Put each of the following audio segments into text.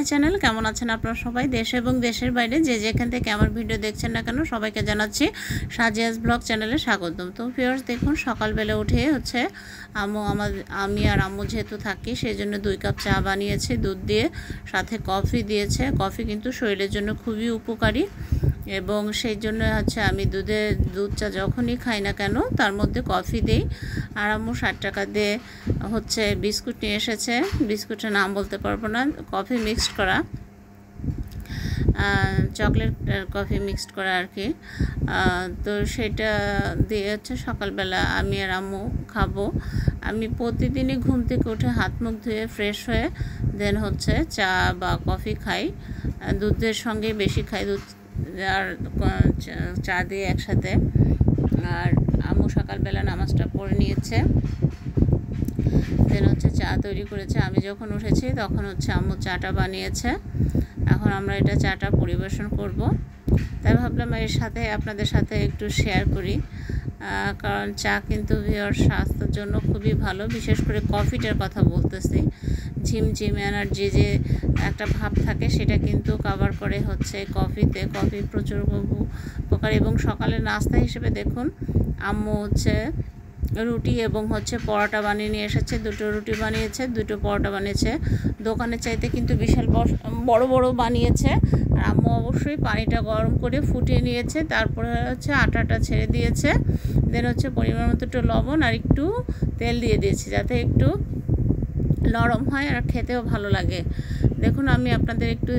High channel, কেমন আছেন আপনারা সবাই? দেশ এবং দেশের বাইরে যে যেখান থেকে আমার ভিডিও দেখছেন না কেন সবাইকে জানাচ্ছি সাজিয়াস ব্লগ চ্যানেলে স্বাগতম। তো ভিউয়ার্স, দেখুন সকালবেলা উঠে হচ্ছে আমি আর আম্মু যেহেতু থাকি সেই জন্য 2 কাপ চা বানিয়েছি দুধ দিয়ে, সাথে কফি দিয়েছে। কফি কিন্তু শরীরের জন্য খুবই উপকারী এবং সেই জন্য হচ্ছে আমি দুধ চা যখনই খাই না কেন তার মধ্যে কফি দিই। আর আম্মু 60 টাকা দিয়ে হচ্ছে বিস্কুট নিয়ে এসেছে, বিস্কুটের নাম বলতে পারবো না, কফি মিক্সড করা, চকলেট কফি মিক্সড করা আর কি। তো সেটা দিয়ে হচ্ছে সকালবেলা আমি আর আম্মু খাবো। আমি প্রতিদিনই ঘুম থেকে উঠে হাত মুখ ধুয়ে ফ্রেশ হয়ে দেন হচ্ছে চা বা কফি খাই। দুধের সঙ্গে বেশি খাই, দুধ আর চা দিয়ে একসাথে। আর আম্মু সকালবেলা নামাজটা পড়ে নিয়েছে, দেন হচ্ছে চা তৈরি করেছে। আমি যখন উঠেছি তখন হচ্ছে আম্মু চাটা বানিয়েছে। এখন আমরা এটা চাটা পরিবেশন করব, তাই ভাবলাম এর সাথে আপনাদের সাথে একটু শেয়ার করি, কারণ চা কিন্তু ভিউয়ার স্বাস্থ্যের জন্য খুবই ভালো। বিশেষ করে কফিটার কথা বলতেছি, ঝিমঝিম এনার্জি যে একটা ভাব থাকে সেটা কিন্তু কভার করে হচ্ছে কফিতে। কফি প্রচুর উপকার। এবং সকালে নাস্তা হিসেবে দেখুন আম্মু হচ্ছে রুটি এবং হচ্ছে পরোটা বানিয়ে নিয়ে এসেছে। 2টো রুটি বানিয়েছে, 2টো পরোটা বানিয়েছে। দোকানের চাইতে কিন্তু বিশাল বড় বড় বানিয়েছে। আর আম্মু অবশ্যই পানিটা গরম করে ফুটিয়ে নিয়েছে, তারপরে হচ্ছে আটাটা ছেড়ে দিয়েছে, দেন হচ্ছে পরিমাণ মতো একটু লবণ আর একটু তেল দিয়ে দিয়েছি যাতে একটু নরম হয় আর খেতেও ভালো লাগে। দেখুন আমি আপনাদের একটু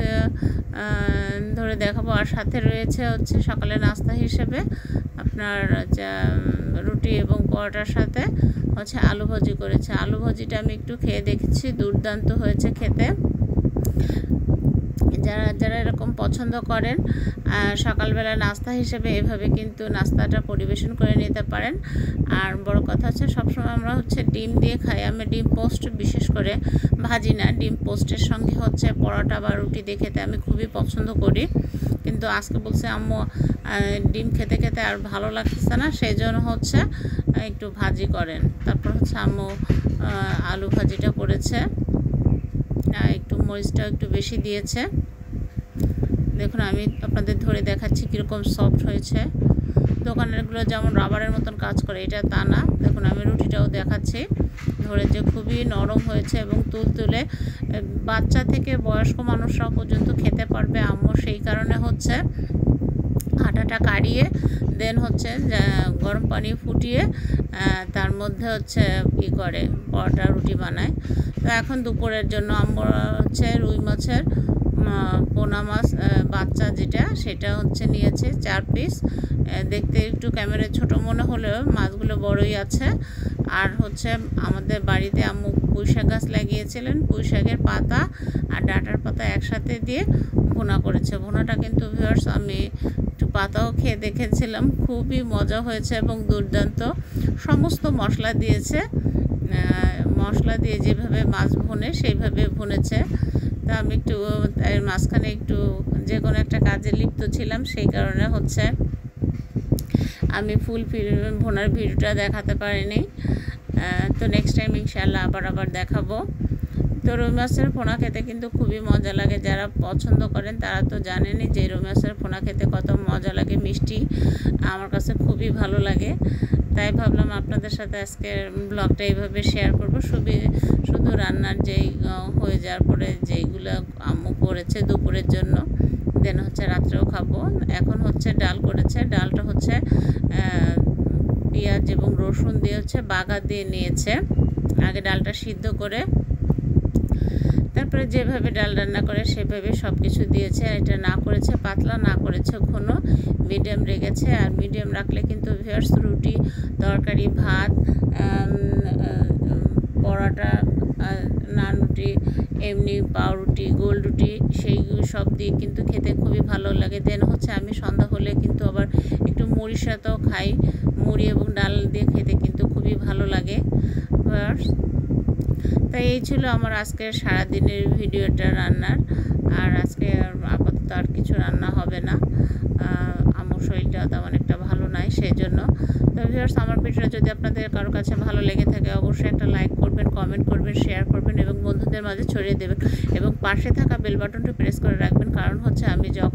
ধরে দেখাবো। আর সাথে রয়েছে হচ্ছে সকালে নাস্তা হিসেবে আপনার রুটি এবং পরোটার সাথে হচ্ছে আলু ভাজি করেছে। আলু ভাজিটা আমি একটু খেয়ে দেখেছি, দুর্দান্ত হয়েছে খেতে। যারা যারা এরকম পছন্দ করেন সকালবেলা নাস্তা হিসেবে এভাবে কিন্তু নাস্তাটা পরিবেশন করে নিতে পারেন। আর বড় কথা হচ্ছে সবসময় আমরা হচ্ছে ডিম দিয়ে খাই। আমি ডিম পোস্ট বিশেষ করে ভাজি না, ডিম পোস্টের সঙ্গে হচ্ছে পরোটা বা রুটি দিয়ে খেতে আমি খুবই পছন্দ করি। কিন্তু আজকে বলছে আম্মু ডিম খেতে খেতে আর ভালো লাগতেছে না, সেই জন্য হচ্ছে একটু ভাজি করেন। তারপর হচ্ছে আম্মু আলু ভাজিটা করেছে, একটু মরিচটাও একটু বেশি দিয়েছে। দেখুন আমি আপনাদের ধরে দেখাচ্ছি কীরকম সফট হয়েছে। দোকানেরগুলো যেমন রাবারের মতন কাজ করে, এটা তা না। দেখুন আমি রুটিটাও দেখাচ্ছি ধরে যে খুবই নরম হয়েছে এবং তুলতুলে, বাচ্চা থেকে বয়স্ক মানুষরাও পর্যন্ত খেতে পারবে আম্মু। সেই কারণে হচ্ছে আটাটা কাড়িয়ে দেন হচ্ছে গরম পানি ফুটিয়ে তার মধ্যে হচ্ছে করে পরোটা রুটি বানায়। তো এখন দুপুরের জন্য আমরা হচ্ছে রুই মাছের পোনা মাছ বাচ্চা যেটা সেটা হচ্ছে নিয়েছে 4 পিস। দেখতে একটু ক্যামেরায় ছোট মনে হলেও মাছগুলো বড়ই আছে। আর হচ্ছে আমাদের বাড়িতে আম্মু পুঁই শাক গাছ লাগিয়েছিলেন, পুঁই শাকের পাতা আর ডাঁটার পাতা একসাথে দিয়ে ভুনা করেছে। ভুনাটা কিন্তু ভিউয়ার্স আমি একটু পাতাও খেয়ে দেখেছিলাম, খুবই মজা হয়েছে এবং দুর্দান্ত। সমস্ত মশলা দিয়েছে, মশলা দিয়ে যেভাবে মাছ ভুনে সেইভাবে ভুনেছে। তা আমি একটু এর মাঝখানে একটু যে কোনো একটা কাজে লিপ্ত ছিলাম, সেই কারণে হচ্ছে আমি ফুল ভুনার ভিডিওটা দেখাতে পারিনি। তো নেক্সট টাইম ইনশাআল্লাহ আবার দেখাবো। তো রুই মাছের পোনা খেতে কিন্তু খুবই মজা লাগে। যারা পছন্দ করেন তারা তো জানেনই যে রুই মাছের পোনা খেতে কত মজা লাগে, মিষ্টি, আমার কাছে খুবই ভালো লাগে। তাই ভাবলাম আপনাদের সাথে আজকের ব্লগটা এইভাবে শেয়ার করব। শুধু রান্নার যেই হয়ে যাওয়ার পরে যেইগুলো আম্মু করেছে দুপুরের জন্য, দেন হচ্ছে রাত্রেও খাবো। এখন হচ্ছে ডাল করেছে, ডালটা হচ্ছে পেঁয়াজ এবং রসুন দিয়ে হচ্ছে বাগার দিয়ে নিয়েছে। আগে ডালটা সিদ্ধ করে তারপরে যেভাবে ডাল রান্না করে সেভাবে সব কিছু দিয়েছে। এটা না করেছে পাতলা, না করেছে ঘন, মিডিয়াম রেখেছে। আর মিডিয়াম রাখলে কিন্তু ভিউয়ার্স রুটি, তরকারি, ভাত, পরোটা, নান রুটি, এমনি পাউরুটি, গোল রুটি, সেইগুলো সব দিয়ে কিন্তু খেতে খুবই ভালো লাগে। দেন হচ্ছে আমি সন্ধ্যা হলে কিন্তু আবার একটু মুড়ির সাথেও খাই, মুড়ি এবং ডাল দিয়ে খেতে কিন্তু খুবই ভালো লাগে। তাই এই ছিল আমার আজকের সারাদিনের ভিডিওটা রান্নার। আর আজকে আপাতত আর কিছু রান্না হবে না, আমার শরীরটা তেমন একটা ভালো নাই সেই জন্য। তো ভিউয়ার্স, আমার ভিডিওটা যদি আপনাদের কারো কাছে ভালো লেগে থাকে অবশ্যই একটা লাইক করবেন, কমেন্ট করবেন, শেয়ার করবেন এবং বন্ধুদের মাঝে ছড়িয়ে দেবেন এবং পাশে থাকা বেল বাটনটা প্রেস করে রাখবেন, কারণ হচ্ছে আমি যখন